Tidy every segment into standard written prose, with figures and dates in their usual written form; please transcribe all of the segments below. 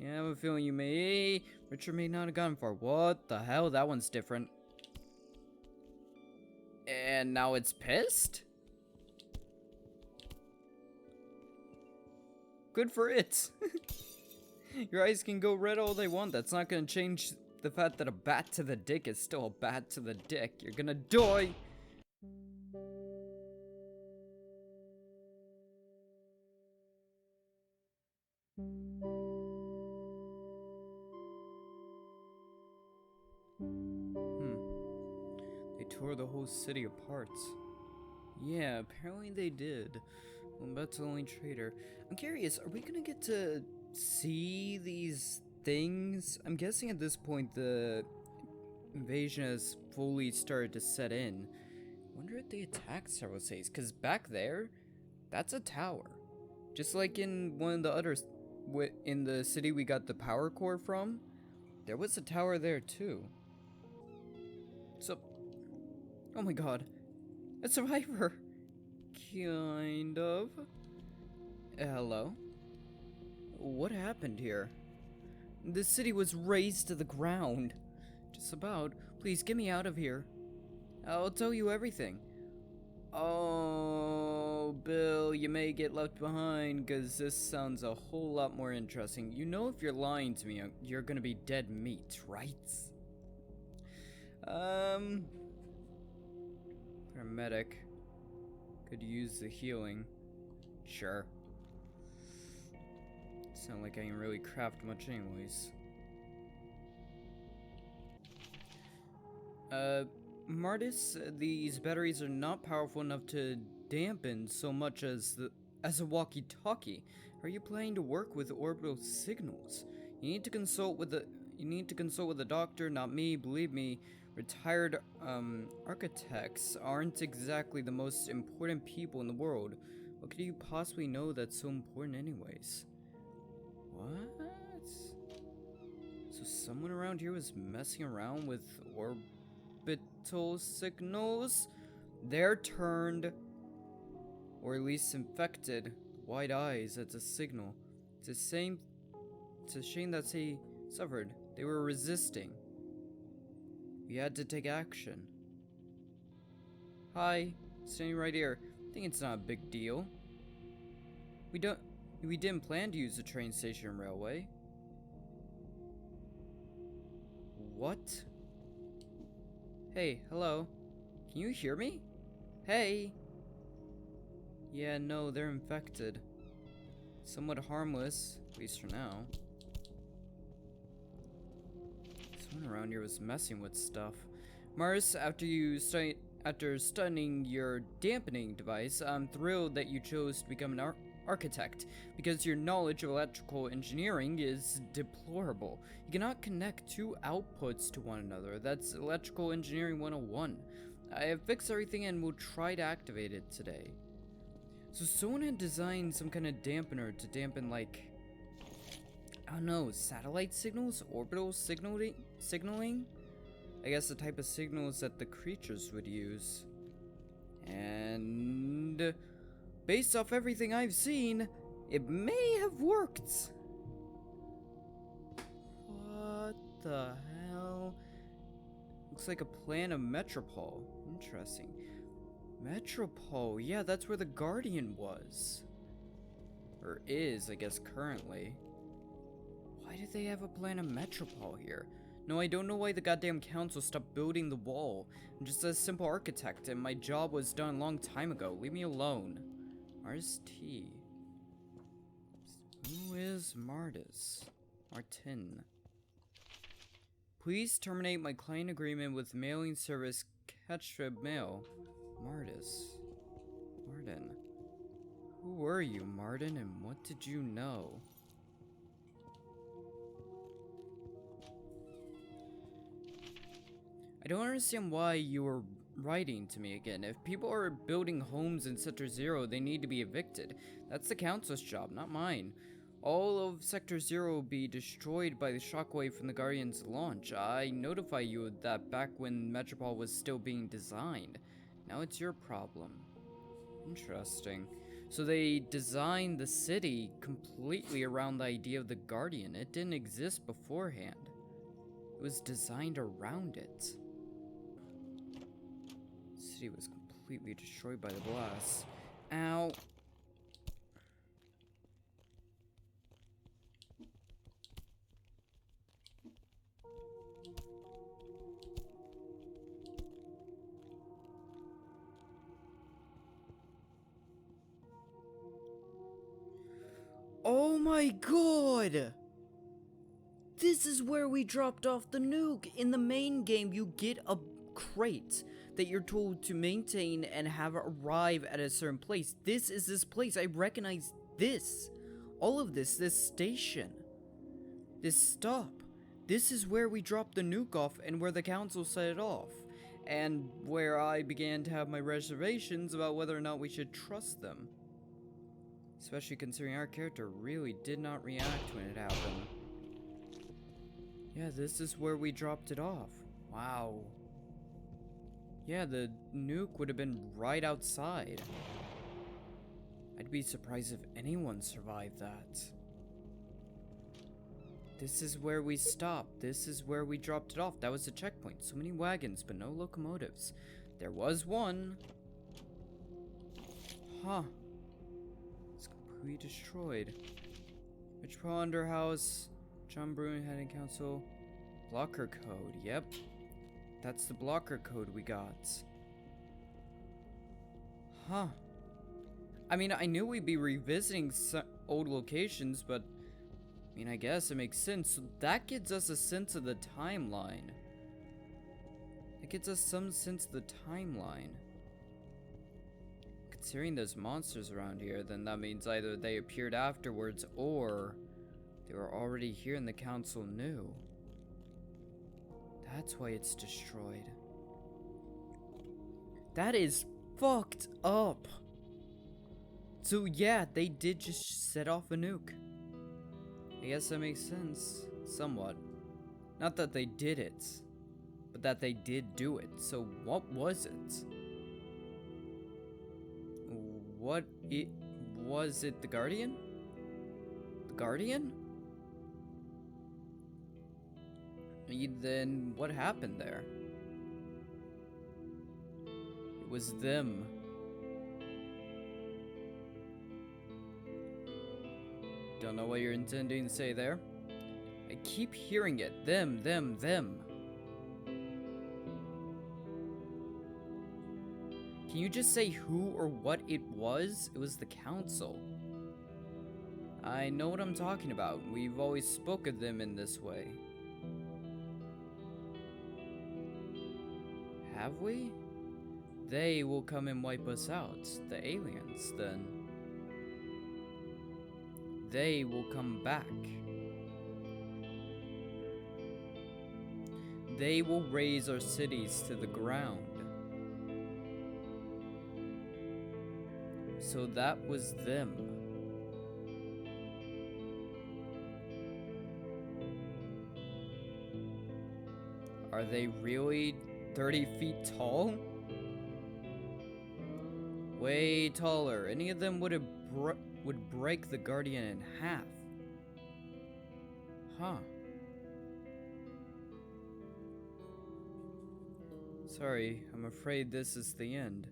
Yeah, I have a feeling you may... Richard may not have gone far. What the hell? That one's different. And now it's pissed? Good for it. Your eyes can go red all they want. That's not gonna change the fact that a bat to the dick is still a bat to the dick. You're gonna die. They tore the whole city apart. Yeah, apparently they did. Well, that's the Only Traitor. I'm curious, are we gonna get to see these things? I'm guessing at this point the invasion has fully started to set in. Wonder if they attacked several cities, because back there, that's a tower. Just like in one of the others, in the city we got the power core from, there was a tower there too. So, oh my god, a survivor. Kind of. Hello? What happened here? The city was razed to the ground. Just about. Please get me out of here. I'll tell you everything. Oh, Bill, you may get left behind, because this sounds a whole lot more interesting. You know if you're lying to me, you're gonna be dead meat, right? Paramedic. Could use the healing. Sure. Sound like I can really craft much anyways. Martis, these batteries are not powerful enough to dampen so much as a walkie-talkie. Are you planning to work with orbital signals? You need to consult with the doctor, not me. Believe me, retired architects aren't exactly the most important people in the world. What could you possibly know that's so important anyways? What? So someone around here was messing around with orbital signals? They're turned, or at least infected, wide eyes. That's a signal. It's a shame that they suffered. They were resisting. We had to take action. Hi, standing right here. I think it's not a big deal. We didn't plan to use the train station and railway. What? Hey, hello. Can you hear me? Hey! Yeah, no, they're infected. Somewhat harmless, at least for now. Someone around here was messing with stuff. Mars, after studying your dampening device, I'm thrilled that you chose to become an architect, because your knowledge of electrical engineering is deplorable. You cannot connect two outputs to one another. That's electrical engineering 101. I have fixed everything and will try to activate it today. So someone had designed some kind of dampener to dampen, like, I don't know, satellite signals? Orbital signaling? I guess the type of signals that the creatures would use. And based off everything I've seen, it may have worked. What the hell? Looks like a plan of Metropole. Interesting. Metropole, yeah, that's where the Guardian was. Or is, I guess, currently. Why did they have a plan of Metropole here? No, I don't know why the goddamn council stopped building the wall. I'm just a simple architect, and my job was done a long time ago. Leave me alone. Mars T. Who is Martis? Martin. Please terminate my client agreement with mailing service Ketchup Mail. Martis. Martin. Who were you, Martin, and what did you know? I don't understand why you were writing to me again. If people are building homes in Sector 0, they need to be evicted. That's the council's job, not mine. All of Sector 0 will be destroyed by the shockwave from the Guardian's launch. I notified you of that back when Metropole was still being designed. Now it's your problem. Interesting. So they designed the city completely around the idea of the Guardian. It didn't exist beforehand. It was designed around it. The city was completely destroyed by the blast. Ow. Oh my god! This is where we dropped off the nuke. In the main game, you get a crate that you're told to maintain and have arrive at a certain place. This is this place. I recognize this. All of this station. This stop. This is where we dropped the nuke off and where the council set it off. And where I began to have my reservations about whether or not we should trust them. Especially considering our character really did not react when it happened. Yeah, this is where we dropped it off. Wow. Yeah, the nuke would have been right outside. I'd be surprised if anyone survived that. This is where we stopped. This is where we dropped it off. That was the checkpoint. So many wagons, but no locomotives. There was one. Huh. It's completely destroyed. Which Ponder House? John Bruin, Head and Council. Blocker code. Yep. That's the blocker code we got. Huh. I mean, I knew we'd be revisiting some old locations, but I mean, I guess it makes sense. So that gives us a sense of the timeline. It gives us some sense of the timeline. Considering there's monsters around here, then that means either they appeared afterwards or they were already here and the council knew. That's why it's destroyed. That is fucked up. So yeah, they did just set off a nuke. I guess that makes sense, somewhat. Not that they did it, but that they did do it. So what was it? Was it the Guardian? The Guardian? Then what happened there? It was them. Don't know what you're intending to say there. I keep hearing it. Them. Can you just say who or what it was? It was the council. I know what I'm talking about. We've always spoke of them in this way. Have we? They will come and wipe us out. The aliens, then. They will come back. They will raise our cities to the ground. So that was them. Are they really 30 feet tall? Way taller. Any of them would break the Guardian in half. Huh. Sorry, I'm afraid this is the end.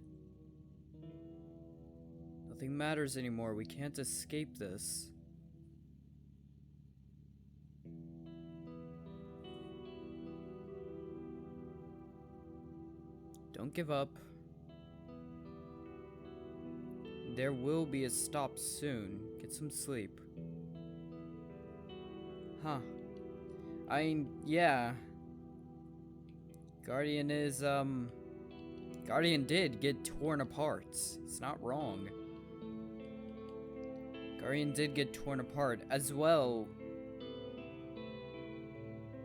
Nothing matters anymore. We can't escape this. Don't give up. There will be a stop soon. Get some sleep. Huh. Yeah. Guardian did get torn apart. It's not wrong. Guardian did get torn apart as well.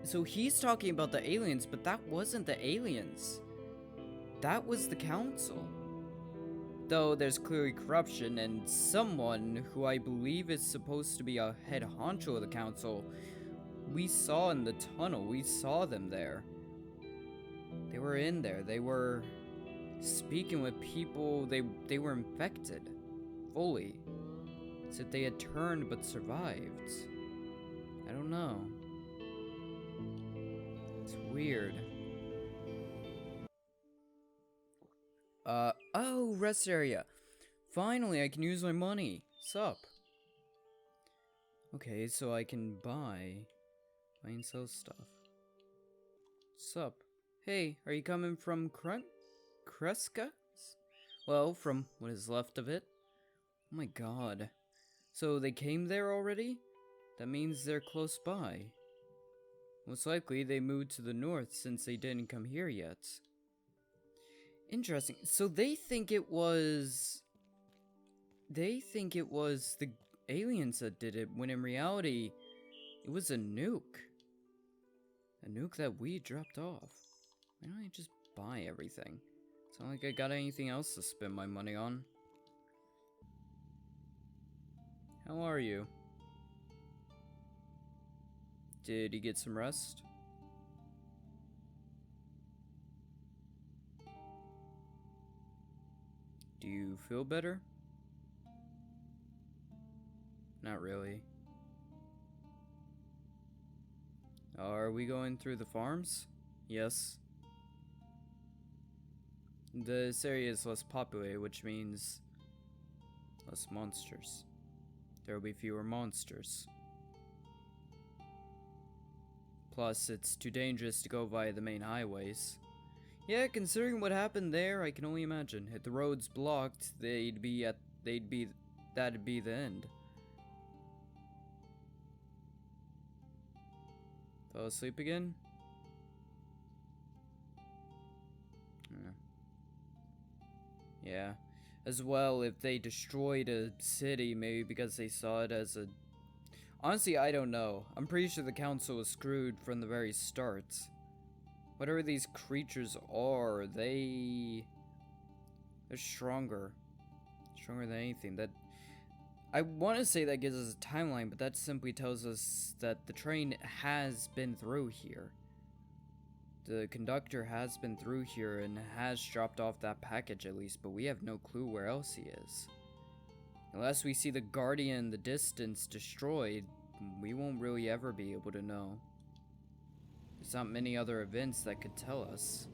So he's talking about the aliens, but that wasn't the aliens. That was the council. Though there's clearly corruption, and someone who I believe is supposed to be a head honcho of the council, we saw in the tunnel. We saw them there. They were in there. They were speaking with people. They were infected. fully. As if they had turned but survived. I don't know. It's weird. Oh, rest area. Finally, I can use my money. Sup? Okay, so I can buy and sell stuff. Sup? Hey, are you coming from Kreska? Well, from what is left of it. Oh my god. So they came there already? That means they're close by. Most likely they moved to the north since they didn't come here yet. Interesting. So they think it was the aliens that did it, when in reality, it was a nuke. A nuke that we dropped off. Why don't I just buy everything? It's not like I got anything else to spend my money on. How are you? Did you get some rest? Do you feel better? Not really. Are we going through the farms? Yes. This area is less populated, which means less monsters. There will be fewer monsters. Plus, it's too dangerous to go via the main highways. Yeah, considering what happened there, I can only imagine. If the roads blocked, that'd be the end. Fell asleep again? Yeah. As well, if they destroyed a city, maybe because they saw it as a... Honestly, I don't know. I'm pretty sure the council was screwed from the very start. Whatever these creatures are, they're stronger. Stronger than anything. That I want to say that gives us a timeline, but that simply tells us that the train has been through here. The conductor has been through here and has dropped off that package at least, but we have no clue where else he is. Unless we see the Guardian in the distance destroyed, we won't really ever be able to know. There's not many other events that could tell us.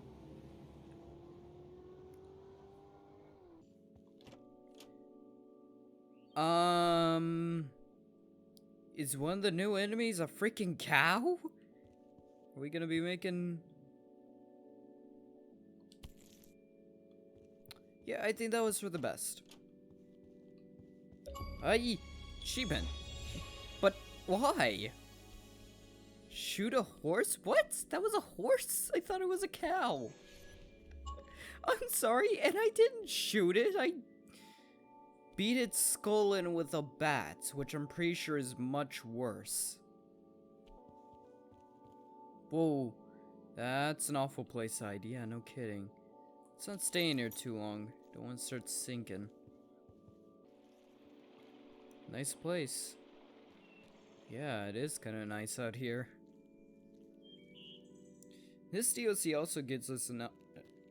Is one of the new enemies a freaking cow? Are we gonna be making... Yeah, I think that was for the best. Aye, sheepman. But why? Shoot a horse? What? That was a horse? I thought it was a cow. I'm sorry, and I didn't shoot it. I beat its skull in with a bat, which I'm pretty sure is much worse. Whoa, that's an awful place to hide. Yeah, no kidding. Let's not stay in here too long. Don't want to start sinking. Nice place. Yeah, it is kind of nice out here. This DLC also gives us an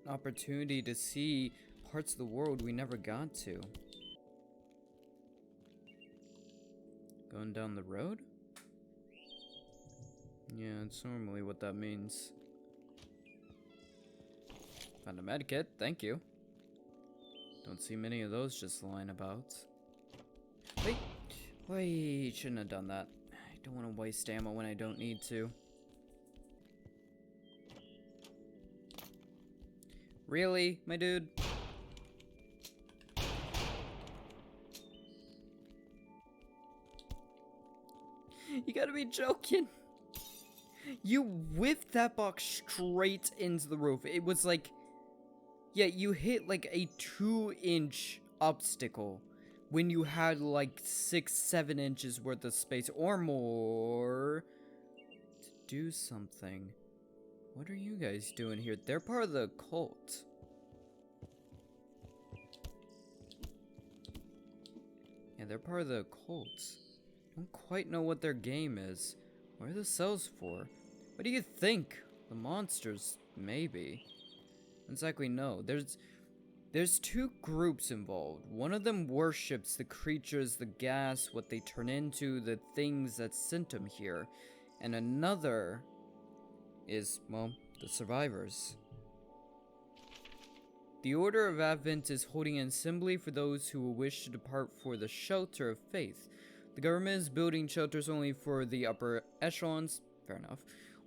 opportunity to see parts of the world we never got to. Going down the road? Yeah, that's normally what that means. Found a medkit, thank you. Don't see many of those just lying about. Wait, shouldn't have done that. I don't want to waste ammo when I don't need to. Really, my dude? You gotta be joking. You whipped that box straight into the roof. It was like... Yeah, you hit like a 2-inch obstacle when you had like 6-7 inches worth of space or more to do something. What are you guys doing here? They're part of the cult. Yeah, they're part of the cult. Don't quite know what their game is. What are the cells for? What do you think? The monsters, maybe. Exactly, no. There's two groups involved. One of them worships the creatures, the gas, what they turn into, the things that sent them here. And another is, well, the survivors. The Order of Advent is holding an assembly for those who will wish to depart for the shelter of faith. The government is building shelters only for the upper echelons. Fair enough.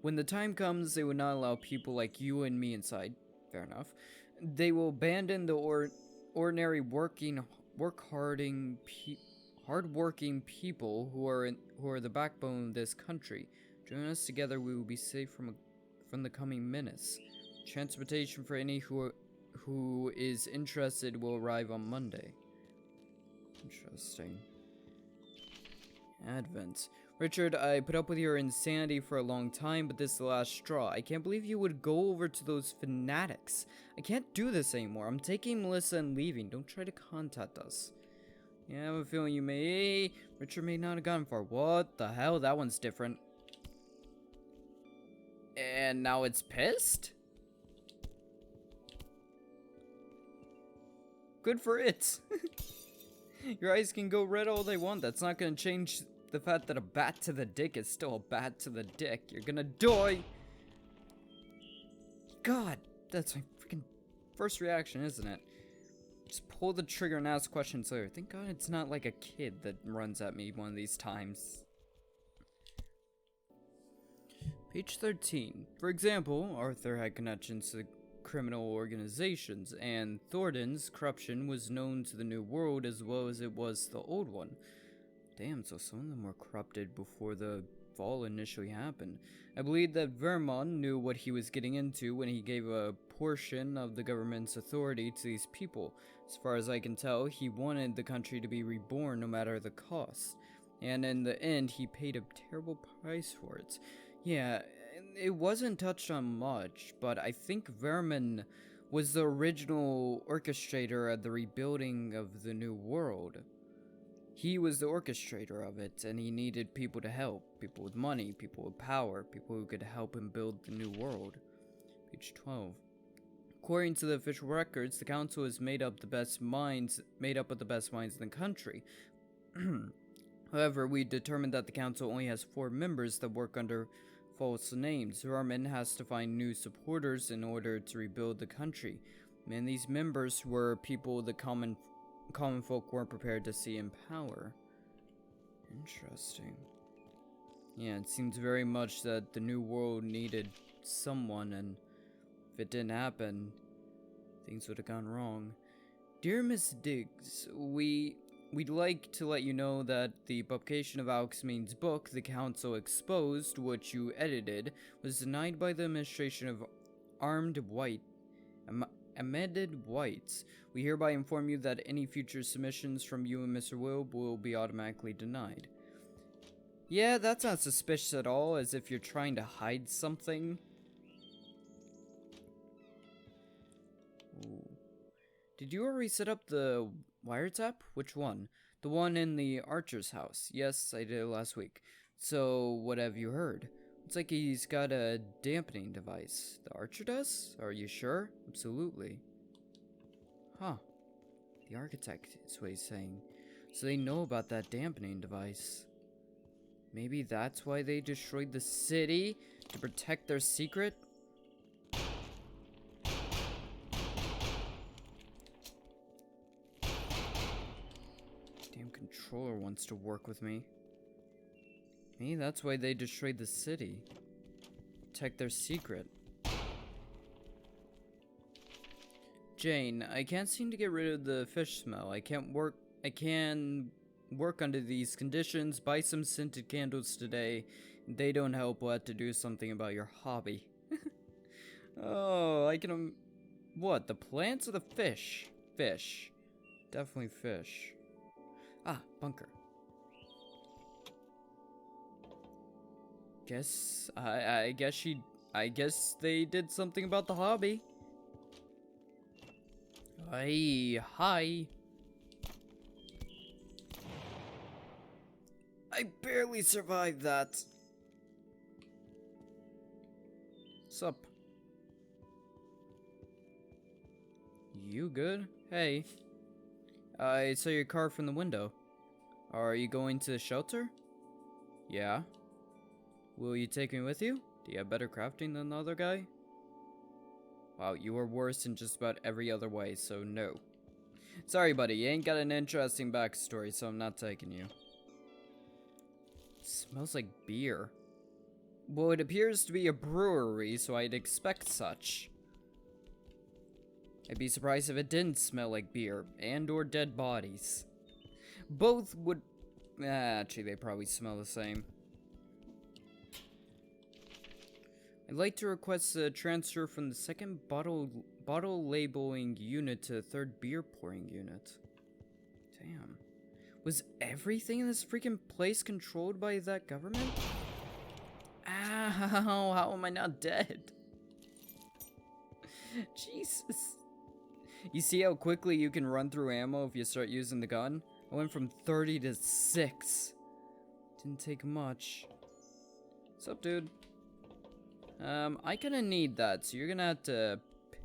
When the time comes, they will not allow people like you and me inside. Fair enough. They will abandon the ordinary hard-working people who are the backbone of this country. Join us together, we will be safe from the coming menace. Transportation for any who is interested will arrive on Monday. Interesting. Advent. Richard, I put up with your insanity for a long time, but this is the last straw. I can't believe you would go over to those fanatics. I can't do this anymore. I'm taking Melissa and leaving. Don't try to contact us. Yeah, I have a feeling you may... Richard may not have gone far. What the hell? That one's different. And now it's pissed? Good for it. Your eyes can go red all they want. That's not gonna change the fact that a bat to the dick is still a bat to the dick. You're gonna die. God, that's my freaking first reaction, isn't it? Just pull the trigger and ask questions later. Thank God it's not like a kid that runs at me one of these times. Page 13. For example, Arthur had connections to criminal organizations, and Thornton's corruption was known to the New World as well as it was the Old One. Damn, so some of them were corrupted before the fall initially happened. I believe that Vermont knew what he was getting into when he gave a portion of the government's authority to these people. As far as I can tell, he wanted the country to be reborn no matter the cost. And in the end, he paid a terrible price for it. Yeah, it wasn't touched on much, but I think Vermin was the original orchestrator of the rebuilding of the New World. He was the orchestrator of it, and he needed people to help. People with money, people with power, people who could help him build the New World. Page 12. According to the official records, the council is made up of the best minds in the country. However, we determined that the council only has 4 members that work under false names. Vermin has to find new supporters in order to rebuild the country. And these members were people the common folk weren't prepared to see in power. Interesting. Yeah, it seems very much that the New World needed someone, and if it didn't happen, things would have gone wrong. Dear Miss Diggs, we'd like to let you know that the publication of Alchemy's book, The Council Exposed, which you edited, was denied by the administration of amended whites. We hereby inform you that any future submissions from you and Mr. will be automatically denied. Yeah, that's not suspicious at all, as if you're trying to hide something. Ooh. Did you already set up the wiretap? Which one? The one in the Archer's house. Yes, I did it last week. So, what have you heard? It's like he's got a dampening device. The Archer does? Are you sure? Absolutely. Huh. The architect is what he's saying. So they know about that dampening device. Maybe that's why they destroyed the city? To protect their secret? Damn controller wants to work with me. Maybe that's why they destroyed the city. Protect their secret. Jane, I can't seem to get rid of the fish smell. I can work under these conditions. Buy some scented candles today. They don't help. We'll have to do something about your hobby. Oh, I can... what? The plants or the fish? Fish. Definitely fish. Ah, bunker. I guess they did something about the hobby. Hi. I barely survived that. Sup? You good? Hey. I saw your car from the window. Are you going to the shelter? Yeah. Will you take me with you? Do you have better crafting than the other guy? Wow, you are worse in just about every other way, so no. Sorry, buddy, you ain't got an interesting backstory, so I'm not taking you. Smells like beer. Well, it appears to be a brewery, so I'd expect such. I'd be surprised if it didn't smell like beer and or dead bodies. Both would... actually, they probably smell the same. I'd like to request a transfer from the second bottle labeling unit to the third beer pouring unit. Damn. Was everything in this freaking place controlled by that government? Ow, how am I not dead? Jesus. You see how quickly you can run through ammo if you start using the gun? I went from 30 to 6. Didn't take much. What's up, dude? I kinda need that, so you're gonna have to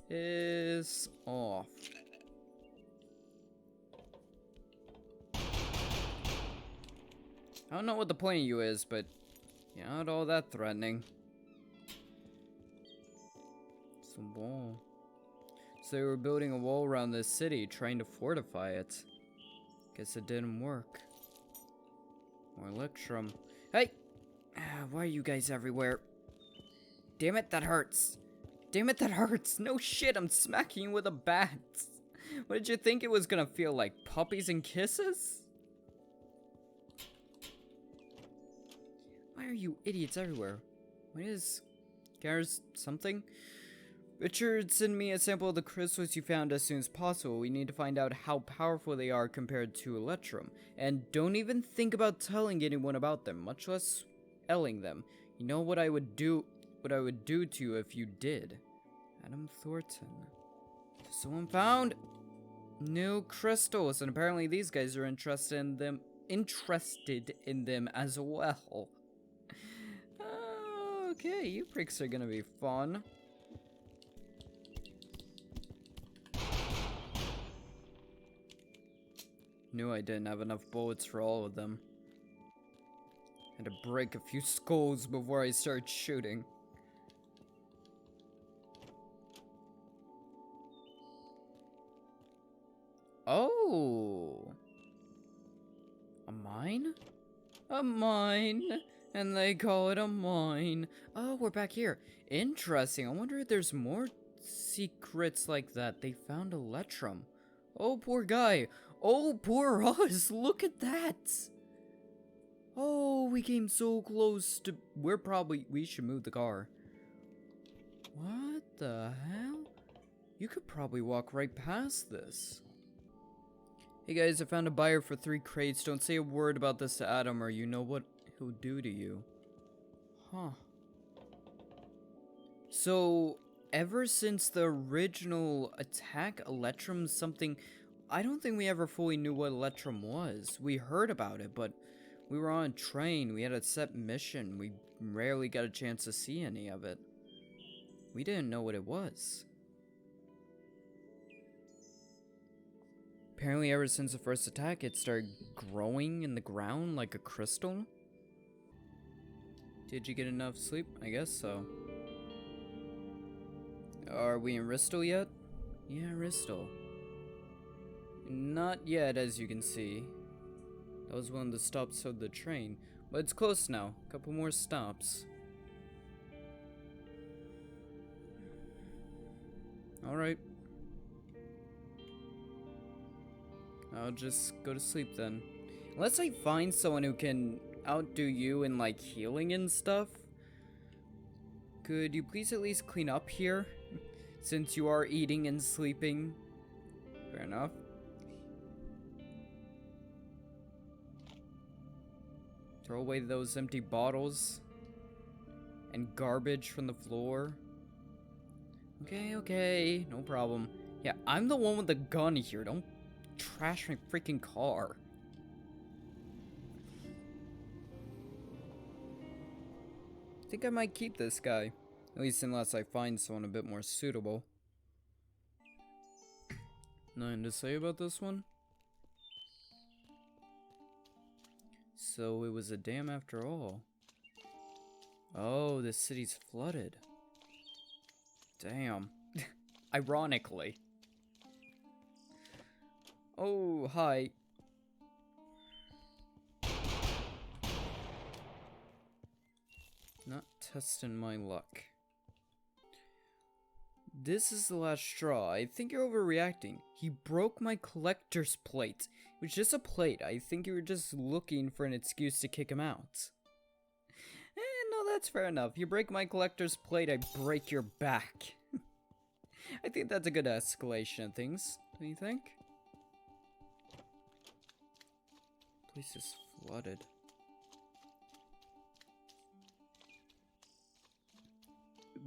piss off. I don't know what the point of you is, but you're not all that threatening. It's a wall. So they were building a wall around this city, trying to fortify it. Guess it didn't work. More Electrum. Hey! Why are you guys everywhere? Damn it, that hurts. Damn it, that hurts. No shit, I'm smacking you with a bat. What did you think it was gonna feel like? Puppies and kisses? Why are you idiots everywhere? What is... Gar's something? Richard, send me a sample of the crystals you found as soon as possible. We need to find out how powerful they are compared to Electrum. And don't even think about telling anyone about them, much less elling them. You know what I would do to you if you did. Adam Thornton. Someone found new crystals, and apparently these guys are interested in them as well. Okay, you pricks are gonna be fun. Knew I didn't have enough bullets for all of them. Had to break a few skulls before I started shooting. Oh! A mine? A mine! And they call it a mine. Oh, we're back here. Interesting. I wonder if there's more secrets like that. They found Electrum. Oh, poor guy. Oh, poor us. Look at that. Oh, we came so close to... We should move the car. What the hell? You could probably walk right past this. Hey guys, I found a buyer for 3 crates. Don't say a word about this to Adam or you know what he'll do to you. Huh. So, ever since the original attack, Electrum's something... I don't think we ever fully knew what Electrum was. We heard about it, but we were on a train. We had a set mission. We rarely got a chance to see any of it. We didn't know what it was. Apparently ever since the first attack, it started growing in the ground like a crystal. Did you get enough sleep? I guess so. Are we in Ristol yet? Yeah, Ristol. Not yet, as you can see. That was one of the stops of the train. But it's close now. A couple more stops. Alright. I'll just go to sleep then. Unless I find someone who can outdo you in like healing and stuff. Could you please at least clean up here? Since you are eating and sleeping. Fair enough. Throw away those empty bottles. And garbage from the floor. Okay, no problem. Yeah, I'm the one with the gun here. Don't trash my freaking car. I think I might keep this guy. At least unless I find someone a bit more suitable. Nothing to say about this one? So it was a dam after all. Oh, the city's flooded. Damn. Ironically. Oh, hi. Not testing my luck. This is the last straw. I think you're overreacting. He broke my collector's plate. It was just a plate. I think you were just looking for an excuse to kick him out. No, that's fair enough. You break my collector's plate, I break your back. I think that's a good escalation of things, don't you think? Place is flooded.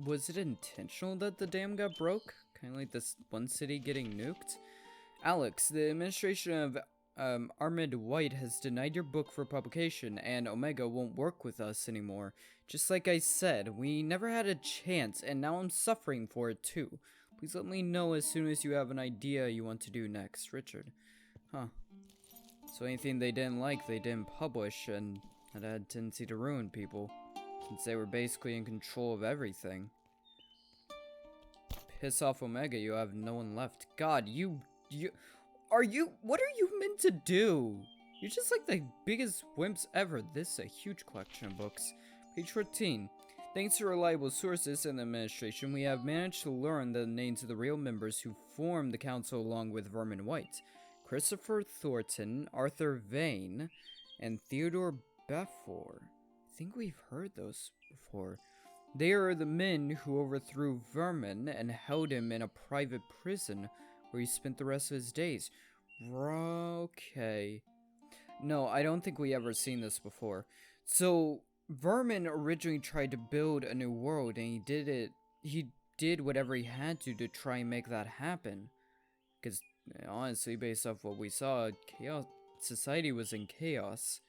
Was it intentional that the dam got broke? Kind of like this one city getting nuked? Alex, the administration of Armid White has denied your book for publication, and Omega won't work with us anymore. Just like I said, we never had a chance, and now I'm suffering for it too. Please let me know as soon as you have an idea you want to do next, Richard. Huh. So anything they didn't like, they didn't publish, and that had a tendency to ruin people, since they were basically in control of everything. Piss off Omega, you have no one left. God, what are you meant to do? You're just like the biggest wimps ever. This is a huge collection of books. Page 14. Thanks to reliable sources and the administration, we have managed to learn the names of the real members who formed the council along with Vermin White. Christopher Thornton, Arthur Vane, and Theodore Beffor. I think we've heard those before. They are the men who overthrew Vermin and held him in a private prison where he spent the rest of his days. Okay. No, I don't think we ever seen this before. So, Vermin originally tried to build a new world, and he did whatever he had to try and make that happen. Because, honestly, based off what we saw, society was in chaos.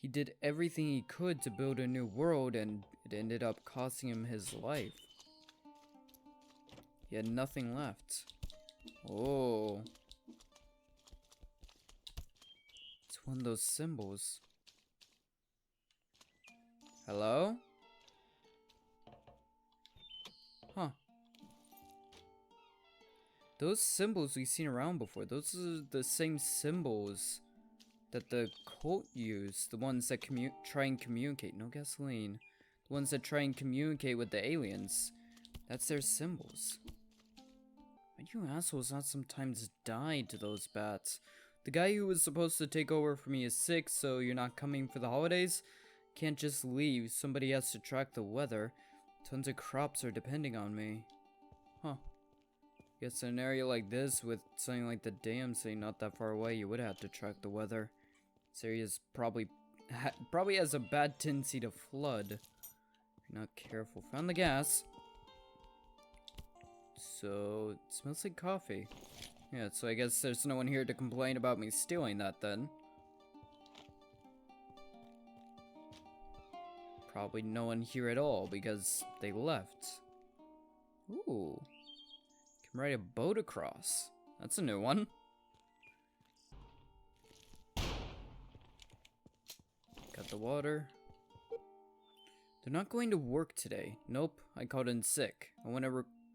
He did everything he could to build a new world, and it ended up costing him his life. He had nothing left. Oh. It's one of those symbols. Hello? Huh. Those symbols we've seen around before, those are the same symbols that the cult used. The ones that try and communicate. No gasoline. The ones that try and communicate with the aliens. That's their symbols. Why do you assholes not sometimes die to those bats? The guy who was supposed to take over for me is sick, so you're not coming for the holidays? Can't just leave. Somebody has to track the weather. Tons of crops are depending on me. Huh. Guess in an area like this, with something like the dam saying not that far away, you would have to track the weather. This area's probably has a bad tendency to flood. If you're not careful. Found the gas. So, it smells like coffee. Yeah, so I guess there's no one here to complain about me stealing that then. Probably no one here at all because they left. Ooh. Can ride a boat across. That's a new one. Got the water. They're not going to work today. Nope, I called in sick. I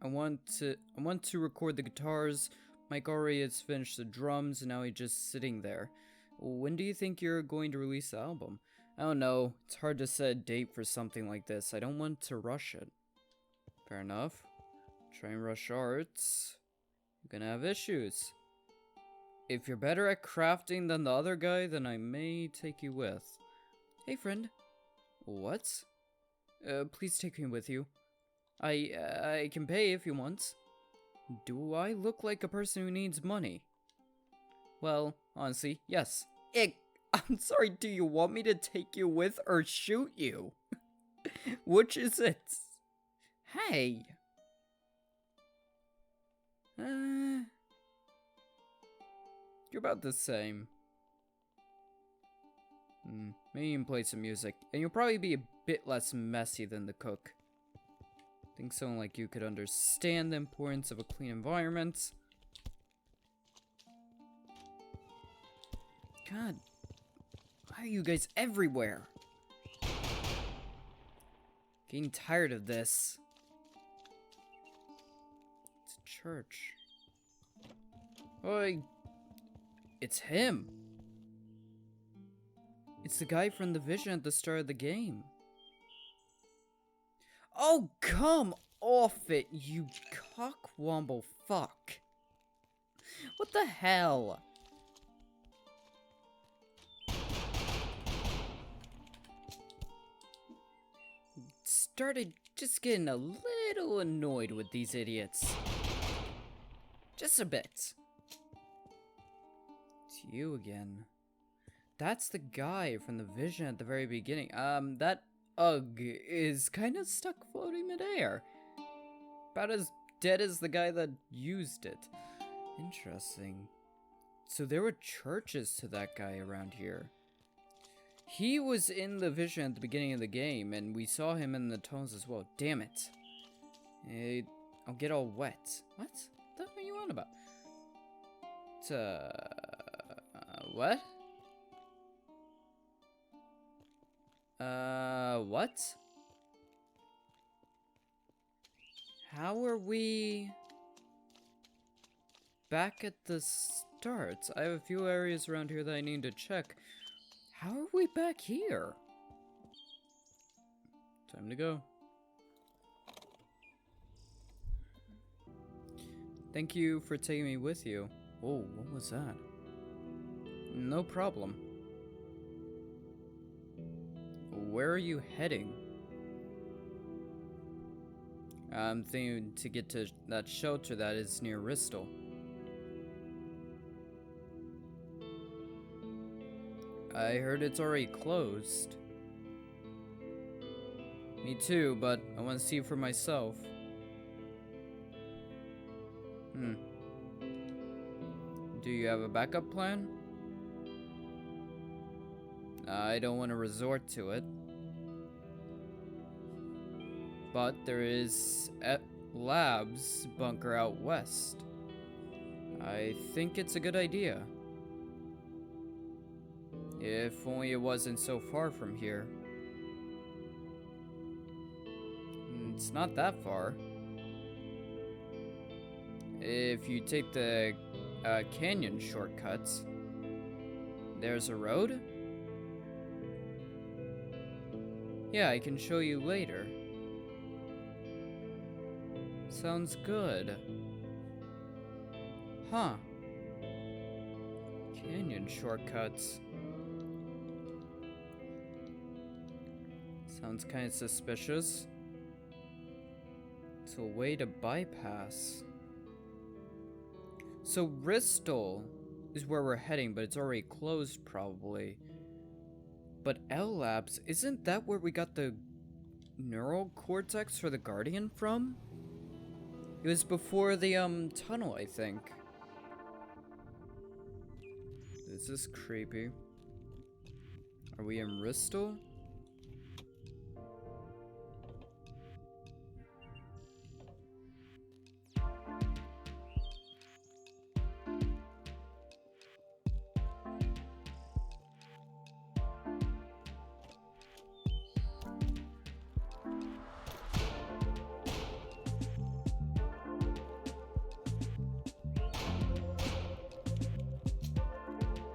want to record the guitars. Mike already has finished the drums, and now he's just sitting there. When do you think you're going to release the album? I don't know. It's hard to set a date for something like this. I don't want to rush it. Fair enough. Try and rush arts. You're gonna have issues. If you're better at crafting than the other guy, then I may take you with. Hey, friend. What? Please take me with you. I can pay if you want. Do I look like a person who needs money? Well, honestly, yes. I'm sorry, do you want me to take you with or shoot you? Which is it? Hey. You're about the same. Maybe you can play some music, and you'll probably be a bit less messy than the cook. I think someone like you could understand the importance of a clean environment. God, why are you guys everywhere? Getting tired of this. It's a church. Oi, it's him. It's the guy from the vision at the start of the game. Oh, come off it, you cockwomble fuck. What the hell? Started just getting a little annoyed with these idiots. Just a bit. It's you again. That's the guy from the vision at the very beginning. That Ugg is kind of stuck floating midair. About as dead as the guy that used it. Interesting. So there were churches to that guy around here. He was in the vision at the beginning of the game, and we saw him in the tones as well. Damn it. I'll get all wet. What? What are you on about? What? What? How are we back at the start? I have a few areas around here that I need to check. How are we back here? Time to go. Thank you for taking me with you. Oh, what was that? No problem. Where are you heading? I'm thinking to get to that shelter that is near Ristal. I heard it's already closed. Me too, but I want to see for myself. Do you have a backup plan? I don't want to resort to it. But there is a labs bunker out west. I think it's a good idea. If only it wasn't so far from here. It's not that far. If you take the canyon shortcuts, there's a road? Yeah, I can show you later. Sounds good. Huh. Canyon shortcuts. Sounds kind of suspicious. It's a way to bypass. So Ristal is where we're heading, but it's already closed probably. But L Labs, isn't that where we got the neural cortex for the Guardian from? It was before the tunnel, I think. This is creepy. Are we in Ristal?